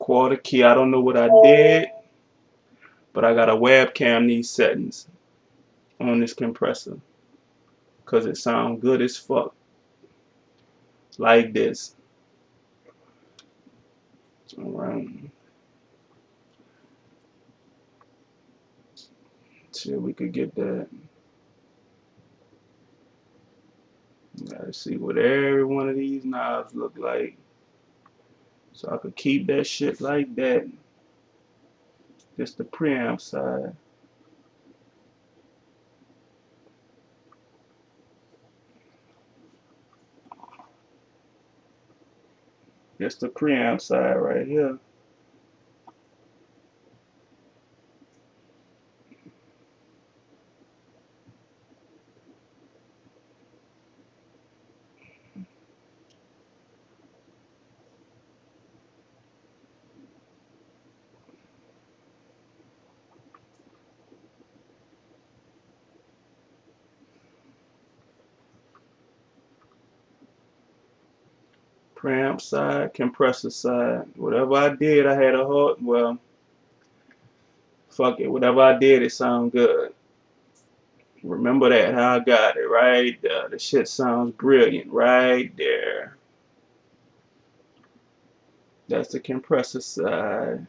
quarter key. I don't know what I did, but I got a webcam these settings on this compressor because it sounds good as fuck. Like this. Alright. See if we could get that. Gotta see what every one of these knobs look like. So I could keep that shit like that. Just the preamp side. Just the preamp side right here. Preamp side, compressor side. Whatever I did, I had a hard, well, fuck it. Whatever I did, it sound good. Remember that, how I got it right there. The shit sounds brilliant right there. That's the compressor side.